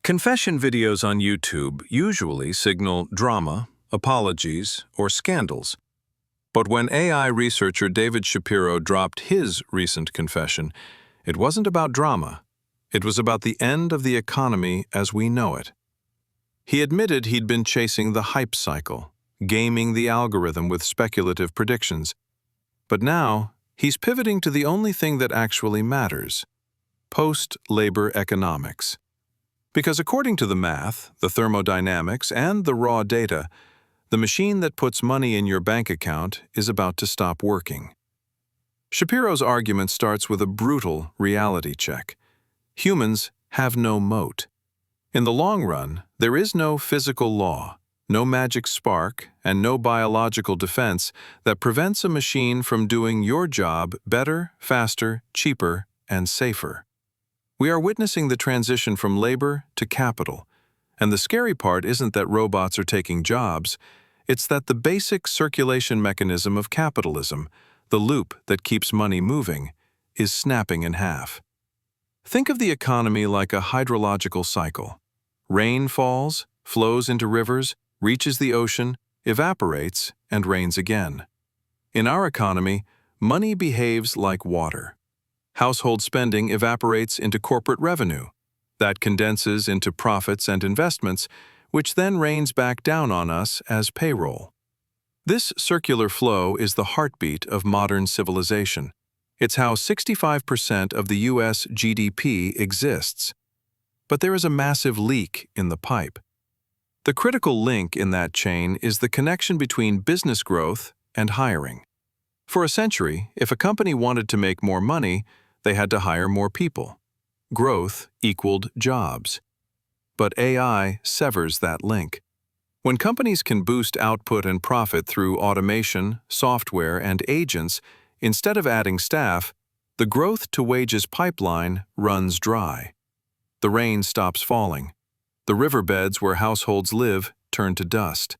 Confession videos on YouTube usually signal drama, apologies, or scandals. But when AI researcher David Shapiro dropped his recent confession, it wasn't about drama. It was about the end of the economy as we know it. He admitted he'd been chasing the hype cycle, gaming the algorithm with speculative predictions. But now, he's pivoting to the only thing that actually matters: post-labor economics. Because according to the math, the thermodynamics, and the raw data, the machine that puts money in your bank account is about to stop working. Shapiro's argument starts with a brutal reality check. Humans have no moat. In the long run, there is no physical law, no magic spark, and no biological defense that prevents a machine from doing your job better, faster, cheaper, and safer. We are witnessing the transition from labor to capital, and the scary part isn't that robots are taking jobs, it's that the basic circulation mechanism of capitalism, the loop that keeps money moving, is snapping in half. Think of the economy like a hydrological cycle. Rain falls, flows into rivers, reaches the ocean, evaporates, and rains again. In our economy, money behaves like water. Household spending evaporates into corporate revenue. That condenses into profits and investments, which then rains back down on us as payroll. This circular flow is the heartbeat of modern civilization. It's how 65% of the U.S. GDP exists. But there is a massive leak in the pipe. The critical link in that chain is the connection between business growth and hiring. For a century, if a company wanted to make more money, they had to hire more people. Growth equaled jobs. But AI severs that link. When companies can boost output and profit through automation, software, and agents, instead of adding staff, the growth-to-wages pipeline runs dry. The rain stops falling. The riverbeds where households live turn to dust.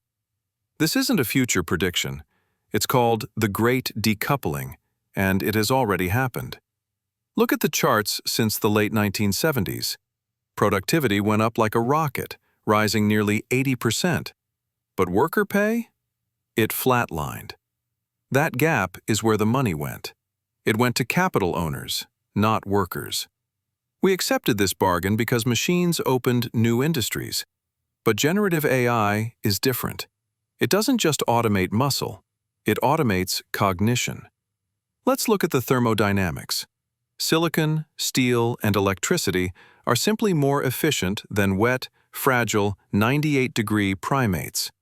This isn't a future prediction. It's called the Great Decoupling, and it has already happened. Look at the charts since the late 1970s. Productivity went up like a rocket, rising nearly 80%. But worker pay? It flatlined. That gap is where the money went. It went to capital owners, not workers. We accepted this bargain because machines opened new industries. But generative AI is different. It doesn't just automate muscle, it automates cognition. Let's look at the thermodynamics. Silicon, steel, and electricity are simply more efficient than wet, fragile, 98-degree primates.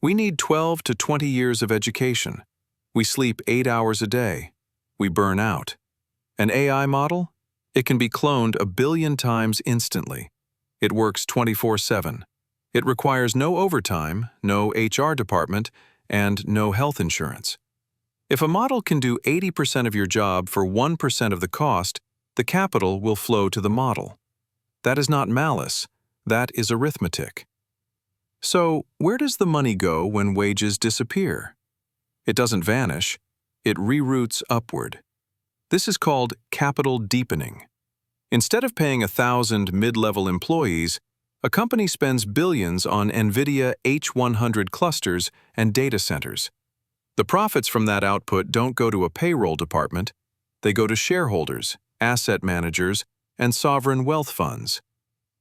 We need 12 to 20 years of education. We sleep 8 hours a day. We burn out. An AI model? It can be cloned 1 billion times instantly. It works 24/7. It requires no overtime, no HR department, and no health insurance. If a model can do 80% of your job for 1% of the cost, the capital will flow to the model. That is not malice. That is arithmetic. So, where does the money go when wages disappear? It doesn't vanish. It reroutes upward. This is called capital deepening. Instead of paying 1,000 mid-level employees, a company spends billions on NVIDIA H100 clusters and data centers. The profits from that output don't go to a payroll department. They go to shareholders, asset managers, and sovereign wealth funds.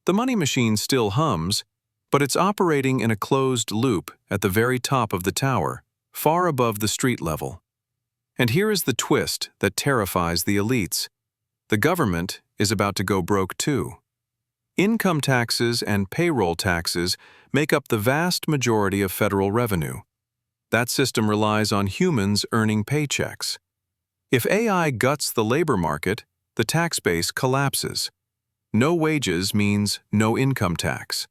The money machine still hums, but it's operating in a closed loop at the very top of the tower, far above the street level. And here is the twist that terrifies the elites. The government is about to go broke too. Income taxes and payroll taxes make up the vast majority of federal revenue. That system relies on humans earning paychecks. If AI guts the labor market, the tax base collapses. No wages means no income tax.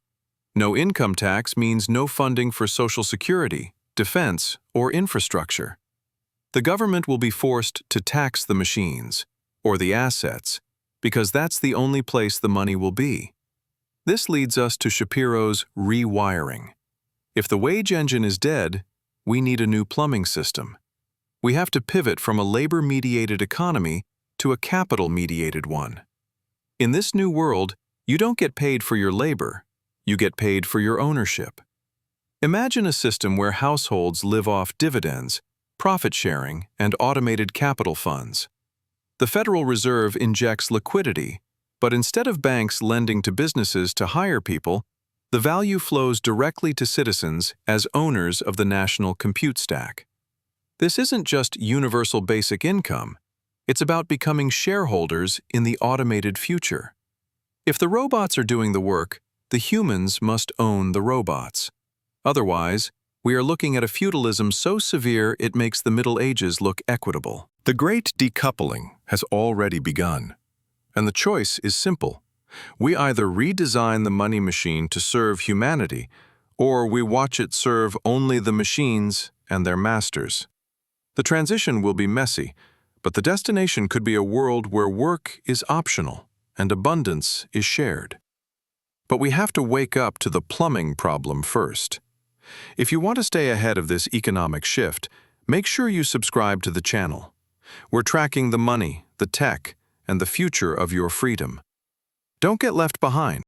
No income tax means no funding for Social Security, defense, or infrastructure. The government will be forced to tax the machines, or the assets, because that's the only place the money will be. This leads us to Shapiro's rewiring. If the wage engine is dead, we need a new plumbing system. We have to pivot from a labor-mediated economy to a capital-mediated one. In this new world, You don't get paid for your labor, you get paid for your ownership. Imagine a system where households live off dividends, profit sharing, and automated capital funds. The Federal Reserve injects liquidity, but instead of banks lending to businesses to hire people, the value flows directly to citizens as owners of the national compute stack. This isn't just universal basic income, it's about becoming shareholders in the automated future. If the robots are doing the work, the humans must own the robots. Otherwise, we are looking at a feudalism so severe it makes the Middle Ages look equitable. The great decoupling has already begun, and the choice is simple. We either redesign the money machine to serve humanity, or we watch it serve only the machines and their masters. The transition will be messy, but the destination could be a world where work is optional and abundance is shared. But we have to wake up to the plumbing problem first. If you want to stay ahead of this economic shift, make sure you subscribe to the channel. We're tracking the money, the tech, and the future of your freedom. Don't get left behind.